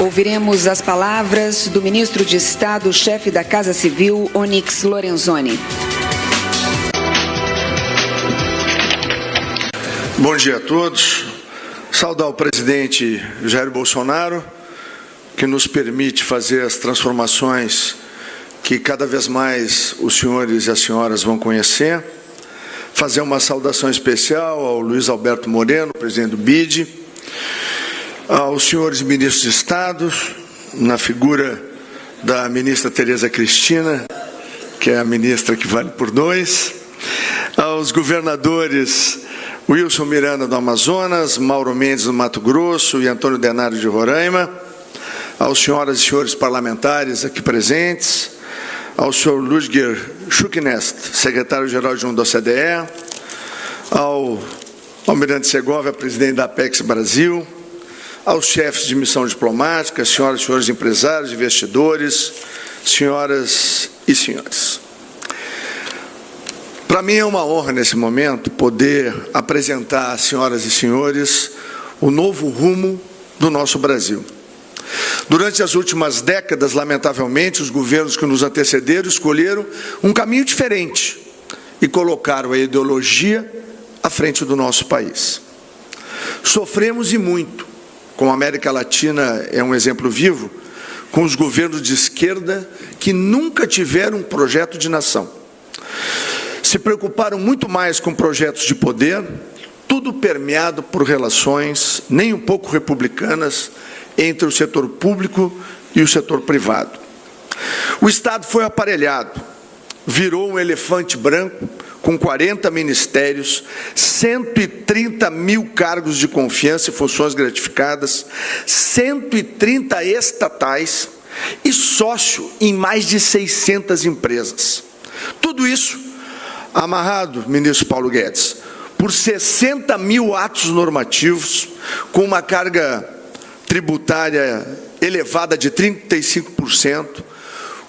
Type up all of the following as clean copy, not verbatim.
Ouviremos as palavras do ministro de Estado, chefe da Casa Civil, Onyx Lorenzoni. Bom dia a todos. Saudar o presidente Jair Bolsonaro, que nos permite fazer as transformações que cada vez mais os senhores e as senhoras vão conhecer. Fazer uma saudação especial ao Luiz Alberto Moreno, presidente do BID, aos senhores ministros de Estado, na figura da ministra Tereza Cristina, que é a ministra que vale por dois, aos governadores Wilson Miranda do Amazonas, Mauro Mendes do Mato Grosso e Antônio Denário de Roraima, aos senhoras e senhores parlamentares aqui presentes, ao senhor Ludger Schucknest, secretário-geral de da OCDE, ao almirante Segovia, presidente da Apex Brasil, aos chefes de missão diplomática, senhoras e senhores empresários, investidores, senhoras e senhores. Para mim é uma honra, nesse momento, poder apresentar às senhoras e senhores o novo rumo do nosso Brasil. Durante as últimas décadas, lamentavelmente, os governos que nos antecederam escolheram um caminho diferente e colocaram a ideologia à frente do nosso país. Sofremos e muito, como a América Latina é um exemplo vivo, com os governos de esquerda que nunca tiveram um projeto de nação. Se preocuparam muito mais com projetos de poder, tudo permeado por relações nem um pouco republicanas entre o setor público e o setor privado. O Estado foi aparelhado, virou um elefante branco com 40 ministérios, 130 mil cargos de confiança e funções gratificadas, 130 estatais e sócio em mais de 600 empresas. Tudo isso amarrado, ministro Paulo Guedes, por 60 mil atos normativos, com uma carga tributária elevada de 35%,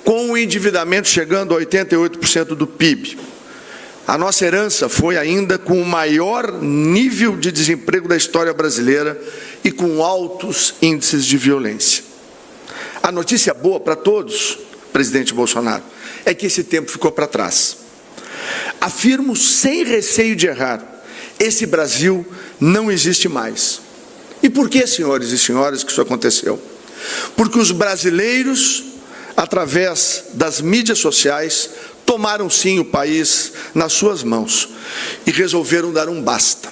com o endividamento chegando a 88% do PIB. A nossa herança foi ainda com o maior nível de desemprego da história brasileira e com altos índices de violência. A notícia boa para todos, presidente Bolsonaro, é que esse tempo ficou para trás. Afirmo sem receio de errar, esse Brasil não existe mais. E por que, senhores e senhoras, que isso aconteceu? Porque os brasileiros, através das mídias sociais, tomaram sim o país nas suas mãos e resolveram dar um basta.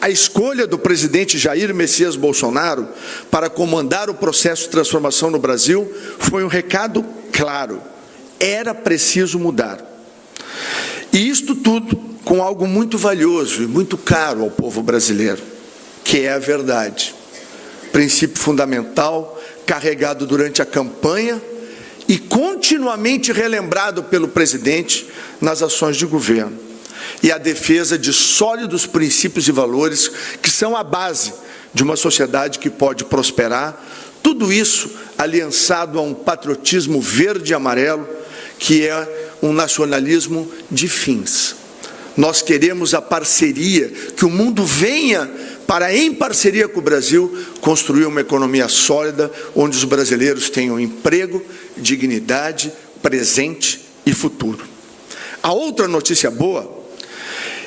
A escolha do presidente Jair Messias Bolsonaro para comandar o processo de transformação no Brasil foi um recado claro: era preciso mudar. E isto tudo com algo muito valioso e muito caro ao povo brasileiro, que é a verdade. Princípio fundamental, carregado durante a campanha e continuamente relembrado pelo presidente nas ações de governo. E a defesa de sólidos princípios e valores que são a base de uma sociedade que pode prosperar. Tudo isso aliançado a um patriotismo verde e amarelo, que é um nacionalismo de fins. Nós queremos a parceria, que o mundo venha para, em parceria com o Brasil, construir uma economia sólida, onde os brasileiros tenham emprego, dignidade, presente e futuro. A outra notícia boa,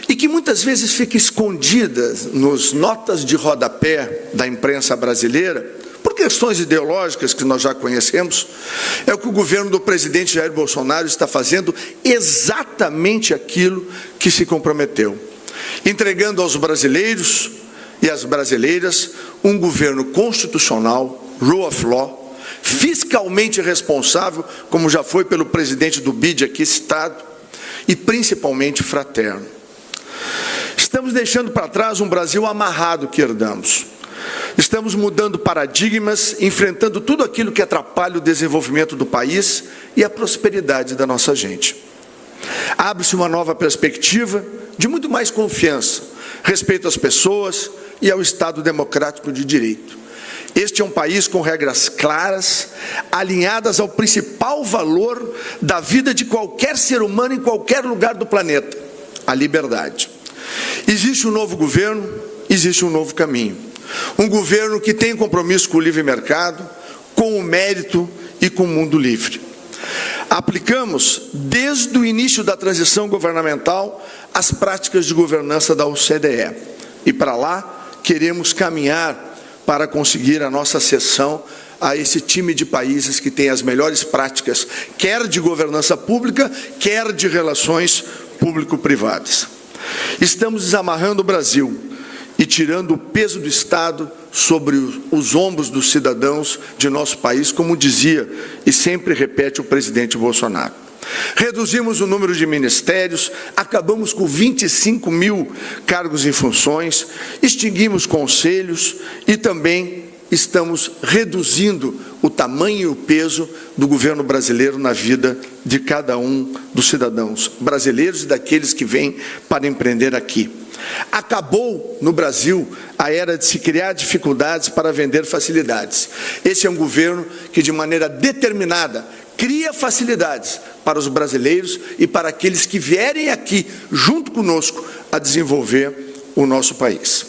e que muitas vezes fica escondida nos notas de rodapé da imprensa brasileira, por questões ideológicas que nós já conhecemos, é o que o governo do presidente Jair Bolsonaro está fazendo exatamente aquilo que se comprometeu, entregando aos brasileiros e às brasileiras um governo constitucional, rule of law, fiscalmente responsável, como já foi pelo presidente do BID aqui citado, e principalmente fraterno. Estamos deixando para trás um Brasil amarrado que herdamos. Estamos mudando paradigmas, enfrentando tudo aquilo que atrapalha o desenvolvimento do país e a prosperidade da nossa gente. Abre-se uma nova perspectiva de muito mais confiança, respeito às pessoas e ao Estado democrático de direito. Este é um país com regras claras, alinhadas ao principal valor da vida de qualquer ser humano em qualquer lugar do planeta: a liberdade. Existe um novo governo, existe um novo caminho. Um governo que tem compromisso com o livre mercado, com o mérito e com o mundo livre. Aplicamos, desde o início da transição governamental, as práticas de governança da OCDE. E para lá, queremos caminhar para conseguir a nossa acessão a esse time de países que tem as melhores práticas, quer de governança pública, quer de relações público-privadas. Estamos desamarrando o Brasil e tirando o peso do Estado sobre os ombros dos cidadãos de nosso país, como dizia e sempre repete o presidente Bolsonaro. Reduzimos o número de ministérios, acabamos com 25 mil cargos e funções, extinguimos conselhos e também estamos reduzindo o tamanho e o peso do governo brasileiro na vida de cada um dos cidadãos brasileiros e daqueles que vêm para empreender aqui. Acabou no Brasil a era de se criar dificuldades para vender facilidades. Esse é um governo que, de maneira determinada, cria facilidades para os brasileiros e para aqueles que vierem aqui, junto conosco, a desenvolver o nosso país.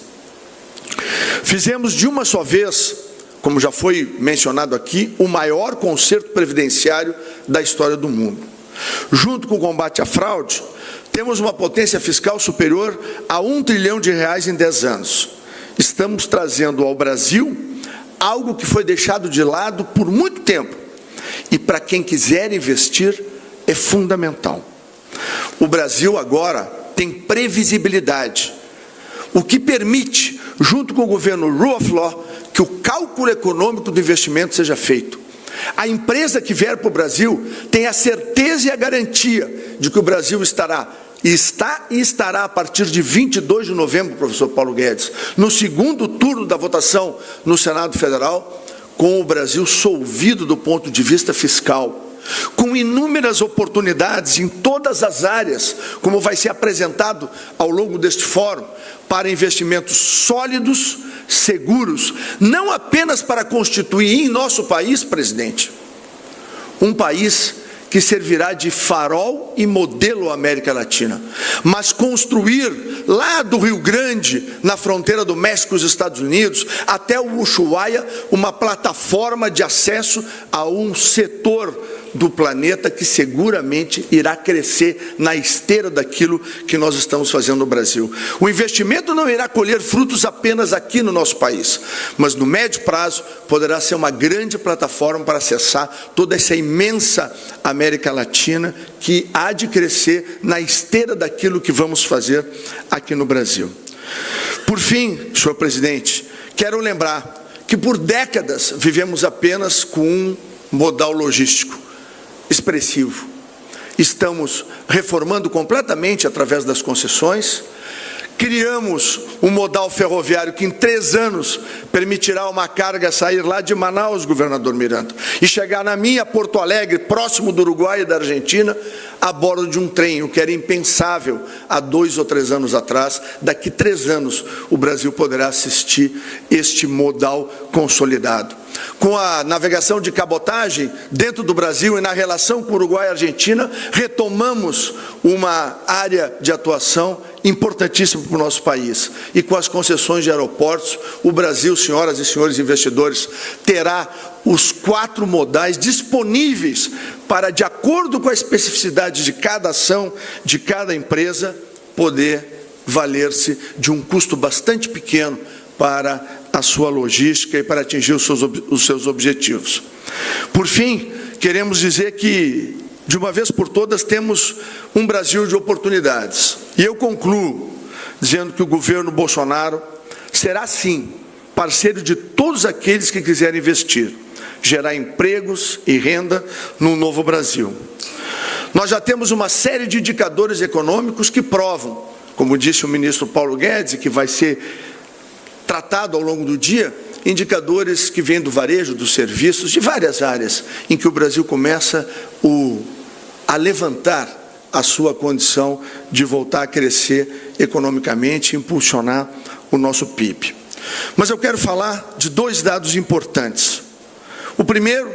Fizemos de uma só vez, como já foi mencionado aqui, o maior concerto previdenciário da história do mundo. Junto com o combate à fraude, temos uma potência fiscal superior a R$1 trilhão em 10 anos. Estamos trazendo ao Brasil algo que foi deixado de lado por muito tempo. E para quem quiser investir, é fundamental. O Brasil agora tem previsibilidade, o que permite, junto com o governo Rule of Law, que o cálculo econômico do investimento seja feito. A empresa que vier para o Brasil tem a certeza e a garantia de que o Brasil está e estará a partir de 22 de novembro, professor Paulo Guedes, no segundo turno da votação no Senado Federal, com o Brasil solvido do ponto de vista fiscal, com inúmeras oportunidades em todas as áreas, como vai ser apresentado ao longo deste fórum, para investimentos sólidos, seguros, não apenas para constituir em nosso país, presidente, um país que servirá de farol e modelo à América Latina, mas construir lá do Rio Grande, na fronteira do México e os Estados Unidos, até o Ushuaia, uma plataforma de acesso a um setor do planeta que seguramente irá crescer na esteira daquilo que nós estamos fazendo no Brasil. O investimento não irá colher frutos apenas aqui no nosso país, mas no médio prazo poderá ser uma grande plataforma para acessar toda essa imensa América Latina que há de crescer na esteira daquilo que vamos fazer aqui no Brasil. Por fim, senhor presidente, quero lembrar que por décadas vivemos apenas com um modal logístico expressivo. Estamos reformando completamente através das concessões, criamos um modal ferroviário que em 3 anos permitirá uma carga sair lá de Manaus, governador Miranda, e chegar na minha Porto Alegre, próximo do Uruguai e da Argentina, a bordo de um trem, o que era impensável há 2 ou 3 anos atrás. Daqui 3 anos o Brasil poderá assistir este modal consolidado. Com a navegação de cabotagem dentro do Brasil e na relação com o Uruguai e a Argentina, retomamos uma área de atuação importantíssima para o nosso país. E com as concessões de aeroportos, o Brasil, senhoras e senhores investidores, terá os 4 modais disponíveis para, de acordo com a especificidade de cada ação, de cada empresa, poder valer-se de um custo bastante pequeno para a sua logística e para atingir os seus objetivos. Por fim, queremos dizer que, de uma vez por todas, temos um Brasil de oportunidades. E eu concluo dizendo que o governo Bolsonaro será, sim, parceiro de todos aqueles que quiserem investir, gerar empregos e renda no novo Brasil. Nós já temos uma série de indicadores econômicos que provam, como disse o ministro Paulo Guedes, que vai ser tratado ao longo do dia, indicadores que vêm do varejo, dos serviços, de várias áreas, em que o Brasil começa a levantar a sua condição de voltar a crescer economicamente e impulsionar o nosso PIB. Mas eu quero falar de 2 dados importantes. O primeiro,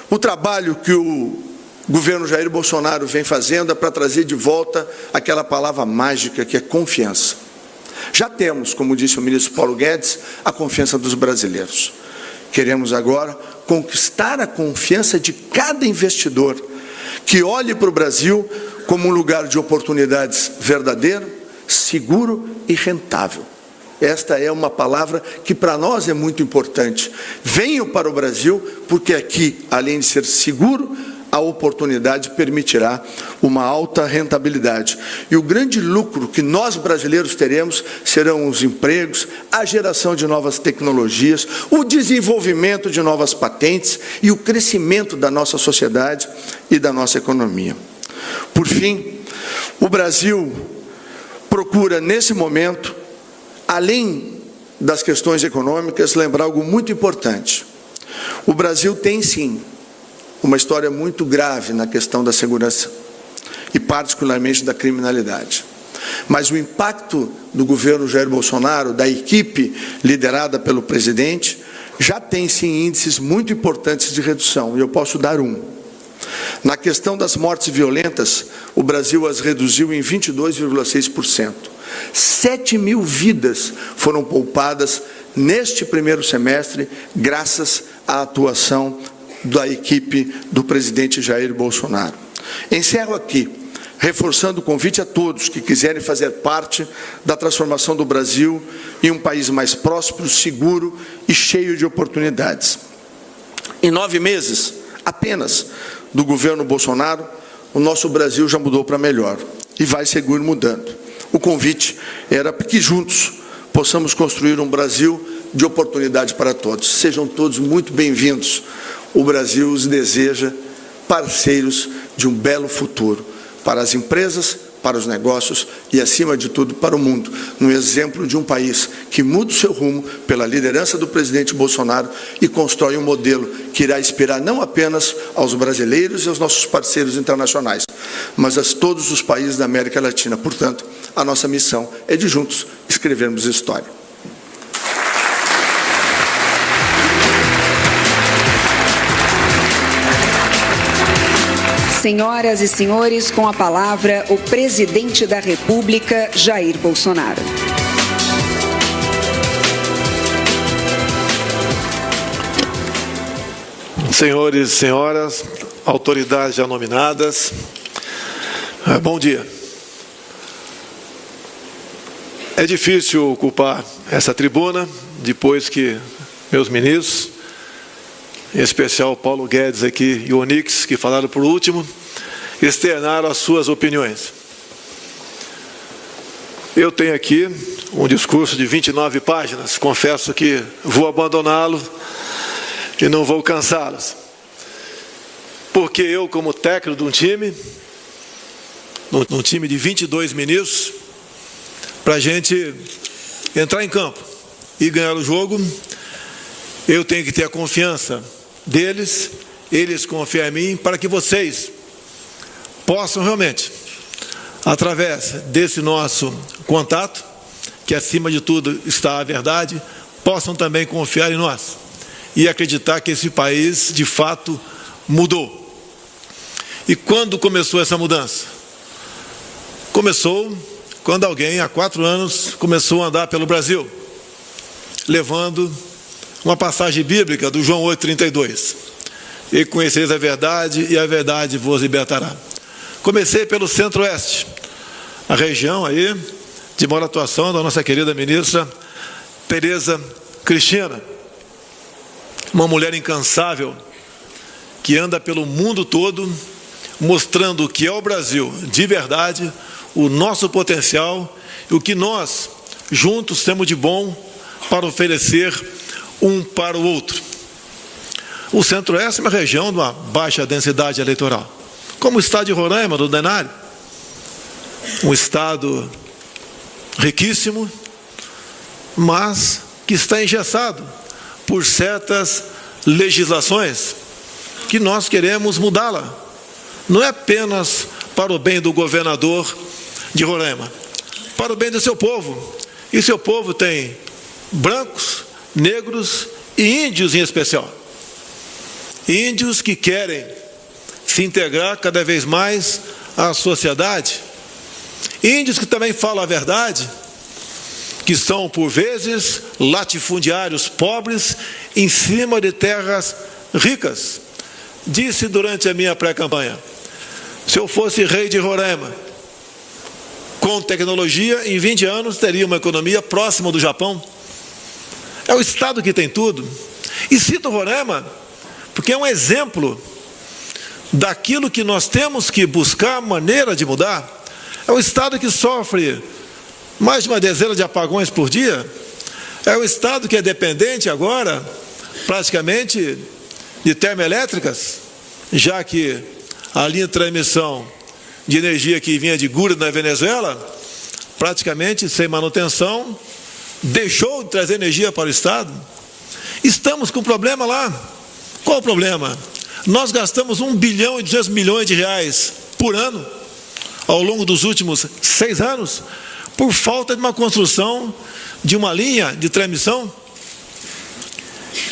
o trabalho que o governo Jair Bolsonaro vem fazendo é para trazer de volta aquela palavra mágica que é confiança. Já temos, como disse o ministro Paulo Guedes, a confiança dos brasileiros. Queremos agora conquistar a confiança de cada investidor que olhe para o Brasil como um lugar de oportunidades verdadeiro, seguro e rentável. Esta é uma palavra que para nós é muito importante. Venham para o Brasil, porque aqui, além de ser seguro, a oportunidade permitirá uma alta rentabilidade. E o grande lucro que nós brasileiros teremos serão os empregos, a geração de novas tecnologias, o desenvolvimento de novas patentes e o crescimento da nossa sociedade e da nossa economia. Por fim, o Brasil procura, nesse momento, além das questões econômicas, lembrar algo muito importante. O Brasil tem, sim, uma história muito grave na questão da segurança e particularmente da criminalidade. Mas o impacto do governo Jair Bolsonaro, da equipe liderada pelo presidente, já tem sim índices muito importantes de redução, e eu posso dar um. Na questão das mortes violentas, o Brasil as reduziu em 22,6%. 7.000 vidas foram poupadas neste primeiro semestre, graças à atuação da equipe do presidente Jair Bolsonaro. Encerro aqui, reforçando o convite a todos que quiserem fazer parte da transformação do Brasil em um país mais próspero, seguro e cheio de oportunidades. Em 9 meses, apenas, do governo Bolsonaro, o nosso Brasil já mudou para melhor e vai seguir mudando. O convite era que juntos possamos construir um Brasil de oportunidade para todos. Sejam todos muito bem-vindos. O Brasil os deseja parceiros de um belo futuro para as empresas, para os negócios e, acima de tudo, para o mundo, no exemplo de um país que muda o seu rumo pela liderança do presidente Bolsonaro e constrói um modelo que irá inspirar não apenas aos brasileiros e aos nossos parceiros internacionais, mas a todos os países da América Latina. Portanto, a nossa missão é de juntos escrevermos história. Senhoras e senhores, com a palavra, o presidente da República, Jair Bolsonaro. Senhores e senhoras, autoridades já nominadas, bom dia. É difícil ocupar essa tribuna, depois que meus ministros, em especial Paulo Guedes aqui e o Onix, que falaram por último, externaram as suas opiniões. Eu tenho aqui um discurso de 29 páginas, confesso que vou abandoná-lo e não vou cansá-los. Porque eu, como técnico de um time, num time de 22 ministros, para a gente entrar em campo e ganhar o jogo, eu tenho que ter a confiança deles, eles confiam em mim, para que vocês possam realmente, através desse nosso contato, que acima de tudo está a verdade, possam também confiar em nós e acreditar que esse país de fato mudou. E quando começou essa mudança? Começou quando alguém há 4 anos começou a andar pelo Brasil, levando uma passagem bíblica do João 8,32. E conhecereis a verdade, e a verdade vos libertará. Comecei pelo Centro-Oeste, a região aí de maior atuação da nossa querida ministra Tereza Cristina, uma mulher incansável que anda pelo mundo todo mostrando o que é o Brasil de verdade, o nosso potencial e o que nós juntos temos de bom para oferecer um para o outro. O Centro-Oeste é uma região de uma baixa densidade eleitoral, como o estado de Roraima, do Denário, um estado riquíssimo, mas que está engessado por certas legislações que nós queremos mudá-la. Não é apenas para o bem do governador de Roraima, para o bem do seu povo. E seu povo tem brancos, negros e índios em especial. Índios que querem se integrar cada vez mais à sociedade. Índios que também falam a verdade, que são, por vezes, latifundiários pobres em cima de terras ricas. Disse durante a minha pré-campanha: se eu fosse rei de Roraima, com tecnologia, em 20 anos teria uma economia próxima do Japão. É o estado que tem tudo. E cito Roraima porque é um exemplo daquilo que nós temos que buscar maneira de mudar. É um estado que sofre mais de uma dezena de apagões por dia. É um estado que é dependente agora, praticamente, de termoelétricas, já que a linha de transmissão de energia que vinha de Gura, na Venezuela, praticamente sem manutenção, deixou de trazer energia para o estado. Estamos com um problema lá. Qual o problema? Nós gastamos 1 bilhão e 200 milhões de reais por ano, ao longo dos últimos 6 anos, por falta de uma construção de uma linha de transmissão.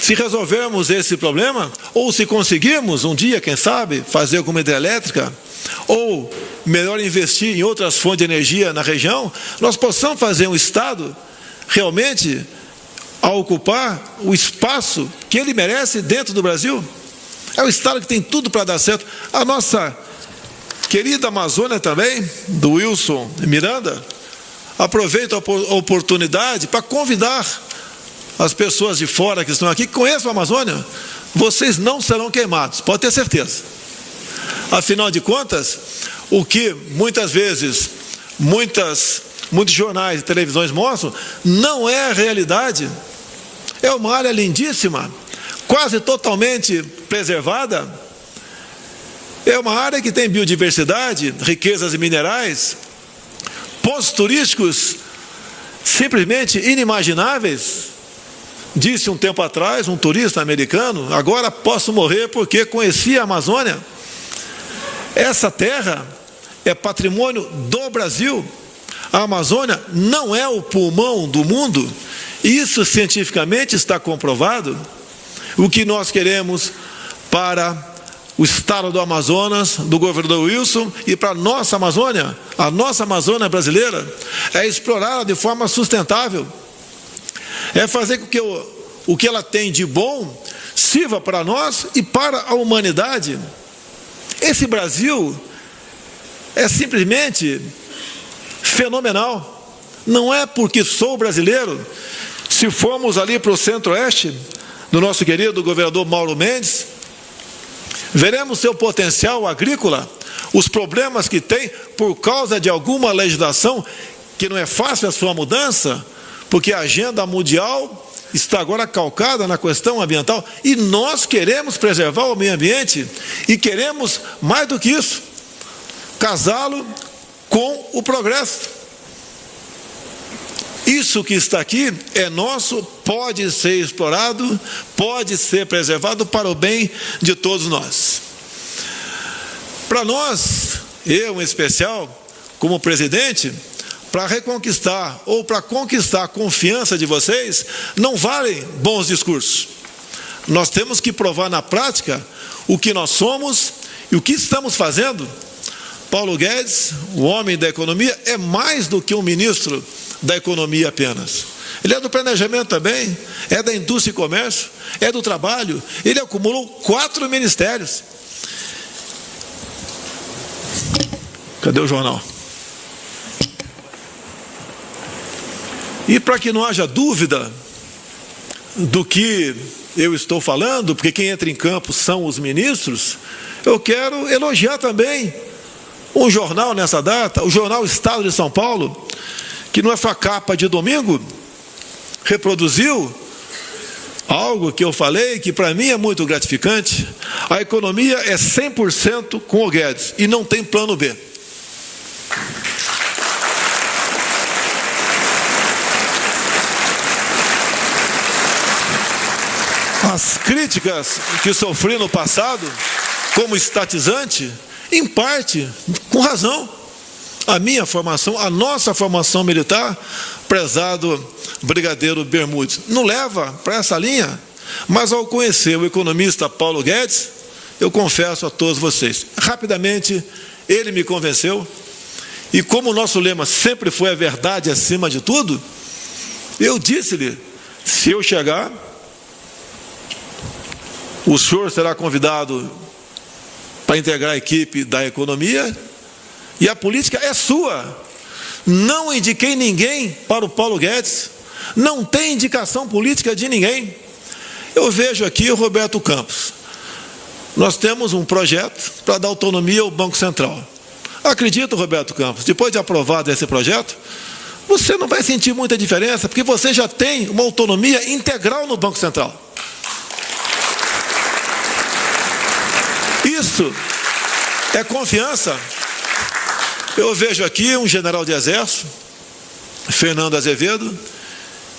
Se resolvermos esse problema, ou se conseguirmos um dia, quem sabe, fazer alguma hidrelétrica, ou melhor investir em outras fontes de energia na região, nós possamos fazer um estado realmente a ocupar o espaço que ele merece dentro do Brasil. É o estado que tem tudo para dar certo. A nossa querida Amazônia também, do Wilson Miranda, aproveito a oportunidade para convidar as pessoas de fora que estão aqui, que conheçam a Amazônia. Vocês não serão queimados, pode ter certeza. Afinal de contas, o que muitas vezes, muitos jornais e televisões mostram, não é a realidade. É uma área lindíssima, quase totalmente preservada. É uma área que tem biodiversidade, riquezas minerais, pontos turísticos simplesmente inimagináveis. Disse um tempo atrás um turista americano: agora posso morrer porque conheci a Amazônia. Essa terra é patrimônio do Brasil. A Amazônia não é o pulmão do mundo. Isso cientificamente está comprovado. O que nós queremos para o estado do Amazonas, do governador Wilson, e para a nossa Amazônia brasileira, é explorá-la de forma sustentável. É fazer com que o que ela tem de bom sirva para nós e para a humanidade. Esse Brasil é simplesmente fenomenal. Não é porque sou brasileiro. Se formos ali para o centro-oeste, do nosso querido governador Mauro Mendes, veremos seu potencial agrícola, os problemas que tem por causa de alguma legislação que não é fácil a sua mudança, porque a agenda mundial está agora calcada na questão ambiental, e nós queremos preservar o meio ambiente, e queremos, mais do que isso, casá-lo com o progresso. Isso que está aqui é nosso, pode ser explorado, pode ser preservado para o bem de todos nós. Para nós, eu em especial, como presidente, para reconquistar ou para conquistar a confiança de vocês, não valem bons discursos. Nós temos que provar na prática o que nós somos e o que estamos fazendo. Paulo Guedes, o homem da economia, é mais do que um ministro da economia apenas. Ele é do planejamento também, é da indústria e comércio, é do trabalho. Ele acumulou 4 ministérios. Cadê o jornal? E para que não haja dúvida do que eu estou falando, porque quem entra em campo são os ministros, eu quero elogiar também um jornal nessa data, o jornal Estado de São Paulo, que não é só capa de domingo, reproduziu algo que eu falei, que para mim é muito gratificante. A economia é 100% com o Guedes, e não tem plano B. As críticas que sofri no passado, como estatizante, em parte, com razão. A minha formação, a nossa formação militar, prezado brigadeiro Bermudes, não leva para essa linha. Mas ao conhecer o economista Paulo Guedes, eu confesso a todos vocês, rapidamente ele me convenceu. E como o nosso lema sempre foi a verdade acima de tudo, Eu disse-lhe, se eu chegar, o senhor será convidado para integrar a equipe da economia e a política é sua. Não indiquei ninguém para o Paulo Guedes, não tem indicação política de ninguém. Eu vejo aqui o Roberto Campos. Nós temos um projeto para dar autonomia ao Banco Central. Acredito, Roberto Campos, depois de aprovado esse projeto, você não vai sentir muita diferença, porque você já tem uma autonomia integral no Banco Central. Isso é confiança. Eu vejo aqui um general de exército, Fernando Azevedo,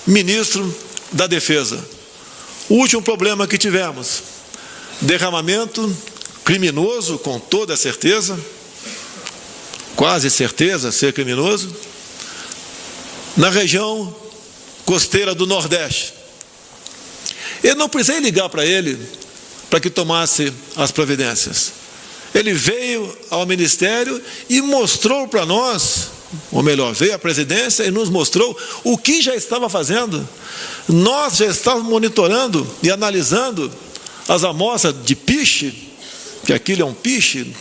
ministro da Defesa. O último problema que tivemos, derramamento criminoso, com toda certeza, quase certeza ser criminoso, na região costeira do Nordeste. Eu não precisei ligar para ele para que tomasse as providências. Ele veio ao Ministério e mostrou para nós, ou melhor, veio à presidência e nos mostrou o que já estava fazendo. Nós já estávamos monitorando e analisando as amostras de piche, que aquilo é um piche,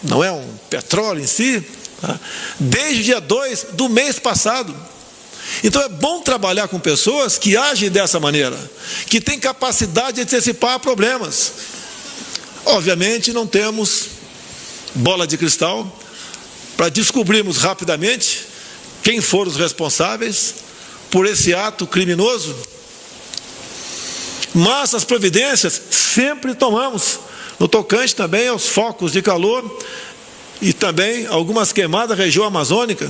não é um petróleo em si, tá? Desde o dia 2 do mês passado. Então é bom trabalhar com pessoas que agem dessa maneira, que têm capacidade de antecipar problemas. Obviamente não temos bola de cristal para descobrirmos rapidamente quem foram os responsáveis por esse ato criminoso, mas as providências sempre tomamos, no tocante também aos focos de calor e também algumas queimadas da região amazônica.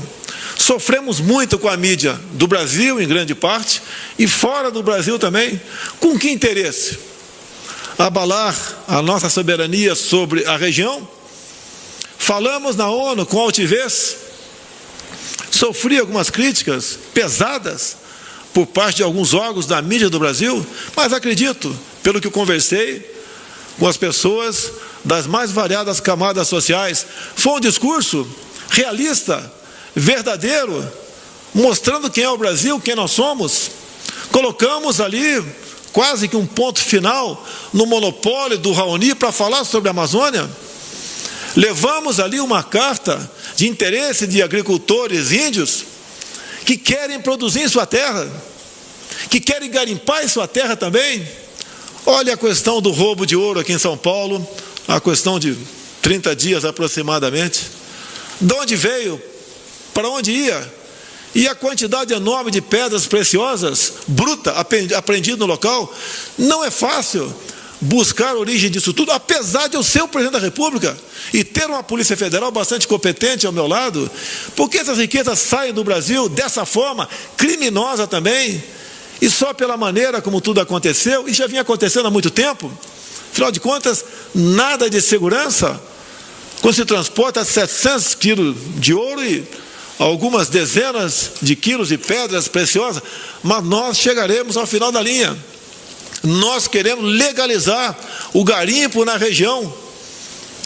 Sofremos muito com a mídia do Brasil, em grande parte, e fora do Brasil também. Com que interesse? Abalar a nossa soberania sobre a região? Falamos na ONU com altivez, sofri algumas críticas pesadas por parte de alguns órgãos da mídia do Brasil, mas acredito, pelo que eu conversei com as pessoas das mais variadas camadas sociais, foi um discurso realista, verdadeiro, mostrando quem é o Brasil, quem nós somos. Colocamos ali quase que um ponto final no monopólio do Raoni para falar sobre a Amazônia. Levamos ali uma carta de interesse de agricultores índios que querem produzir em sua terra, que querem garimpar em sua terra também. Olha a questão do roubo de ouro aqui em São Paulo, a questão de 30 dias aproximadamente. De onde veio? Para onde ia? E a quantidade enorme de pedras preciosas, bruta, apreendida no local. Não é fácil buscar a origem disso tudo, apesar de eu ser o presidente da República e ter uma Polícia Federal bastante competente ao meu lado, porque essas riquezas saem do Brasil dessa forma, criminosa também, e só pela maneira como tudo aconteceu, e já vinha acontecendo há muito tempo. Afinal de contas, nada de segurança, quando se transporta 700 quilos de ouro e algumas dezenas de quilos de pedras preciosas, mas nós chegaremos ao final da linha. Nós queremos legalizar o garimpo na região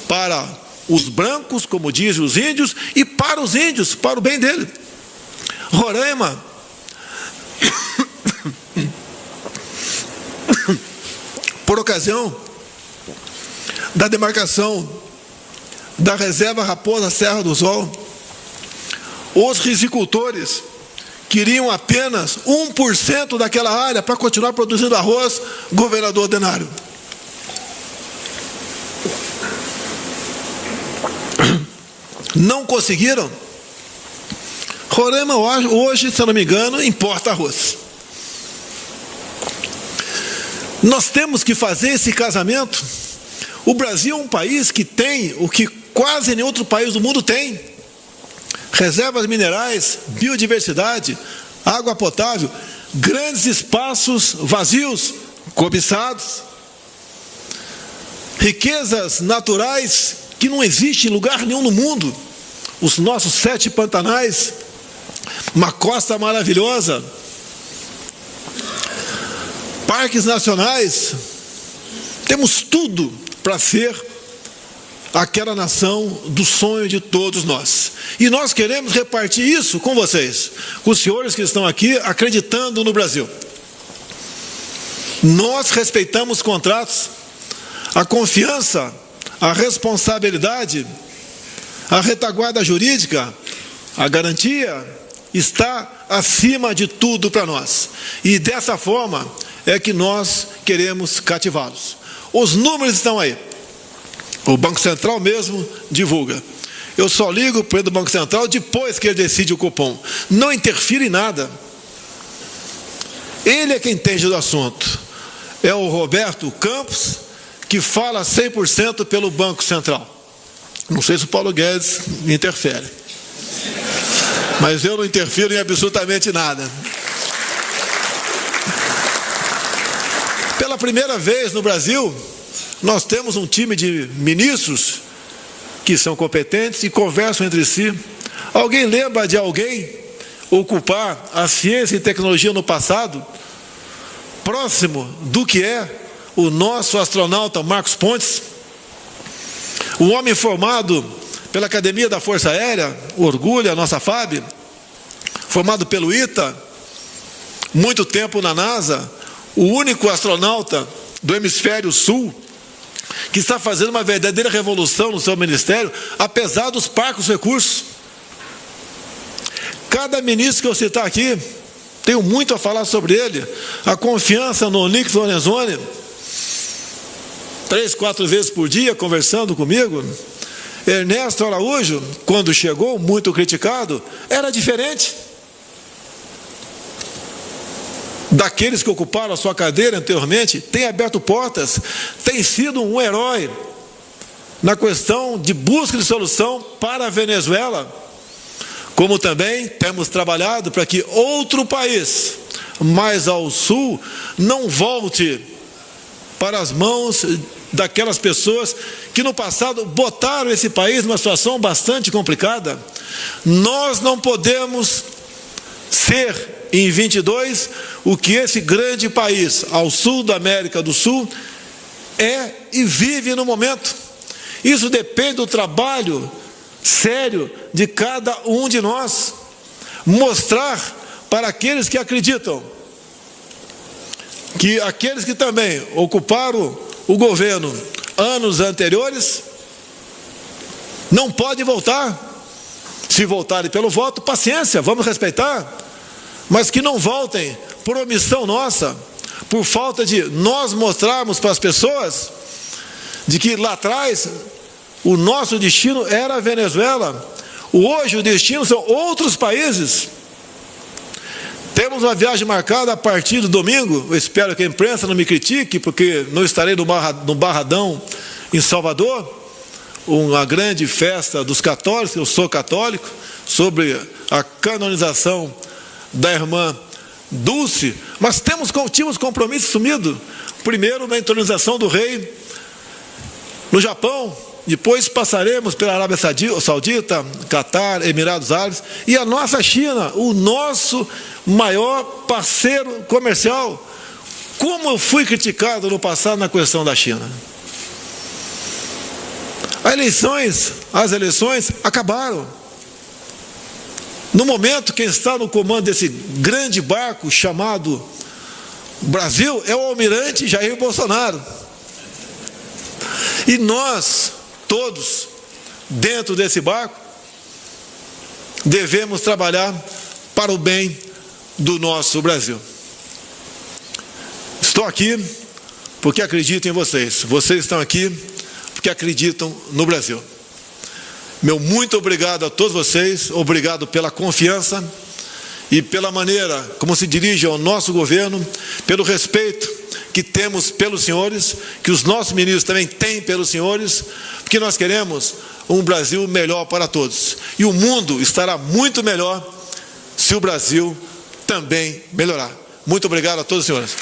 para os brancos, como dizem os índios, e para os índios, para o bem dele. Roraima, por ocasião da demarcação da reserva Raposa Serra do Sol, os risicultores queriam apenas 1% daquela área para continuar produzindo arroz, governador Denário. Não conseguiram. Roraima hoje, se eu não me engano, importa arroz. Nós temos que fazer esse casamento. O Brasil é um país que tem o que quase nenhum outro país do mundo tem: reservas minerais, biodiversidade, água potável, grandes espaços vazios, cobiçados, riquezas naturais que não existem em lugar nenhum no mundo, os nossos 7 pantanais, uma costa maravilhosa, parques nacionais, temos tudo para ser aquela nação do sonho de todos nós. E nós queremos repartir isso com vocês, com os senhores que estão aqui acreditando no Brasil. Nós respeitamos contratos, a confiança, a responsabilidade, a retaguarda jurídica, a garantia está acima de tudo para nós. E dessa forma é que nós queremos cativá-los. Os números estão aí. O Banco Central mesmo divulga. Eu só ligo para o do Banco Central depois que ele decide o cupom. Não interfere em nada. Ele é quem entende do assunto. É o Roberto Campos, que fala 100% pelo Banco Central. Não sei se o Paulo Guedes interfere. Mas eu não interfiro em absolutamente nada. Pela primeira vez no Brasil, nós temos um time de ministros que são competentes e conversam entre si. Alguém lembra de alguém ocupar a ciência e tecnologia no passado, próximo do que é o nosso astronauta Marcos Pontes, um homem formado pela Academia da Força Aérea, orgulho a nossa FAB, formado pelo ITA, muito tempo na NASA, o único astronauta do hemisfério sul que está fazendo uma verdadeira revolução no seu ministério, apesar dos parcos recursos. Cada ministro que eu citar aqui, tenho muito a falar sobre ele. A confiança no Onyx Lorenzoni, 3, 4 vezes por dia conversando comigo. Ernesto Araújo, quando chegou, muito criticado, era diferente daqueles que ocuparam a sua cadeira anteriormente. Tem aberto portas, tem sido um herói na questão de busca de solução para a Venezuela, como também temos trabalhado para que outro país mais ao sul não volte para as mãos daquelas pessoas que no passado botaram esse país numa situação bastante complicada. Nós não podemos ser em 22 o que esse grande país ao sul da América do Sul é e vive no momento. Isso depende do trabalho sério de cada um de nós, mostrar para aqueles que acreditam que aqueles que também ocuparam o governo anos anteriores não podem voltar. Se voltarem pelo voto, paciência, vamos respeitar, mas que não voltem por omissão nossa, por falta de nós mostrarmos para as pessoas de que lá atrás o nosso destino era a Venezuela. Hoje o destino são outros países. Temos uma viagem marcada a partir do domingo. Eu espero que a imprensa não me critique, porque não estarei no Barradão, em Salvador, uma grande festa dos católicos. Eu sou católico, sobre a canonização da irmã Dulce, mas tínhamos compromisso assumido. Primeiro na entronização do rei no Japão, depois passaremos pela Arábia Saudita, Catar, Emirados Árabes, e a nossa China, o nosso maior parceiro comercial. Como eu fui criticado no passado na questão da China. As eleições acabaram. No momento, quem está no comando desse grande barco chamado Brasil é o almirante Jair Bolsonaro. E nós, todos, dentro desse barco, devemos trabalhar para o bem do nosso Brasil. Estou aqui porque acredito em vocês. Vocês estão aqui porque acreditam no Brasil. Meu muito obrigado a todos vocês, obrigado pela confiança e pela maneira como se dirige ao nosso governo, pelo respeito que temos pelos senhores, que os nossos ministros também têm pelos senhores, porque nós queremos um Brasil melhor para todos. E o mundo estará muito melhor se o Brasil também melhorar. Muito obrigado a todos os senhores.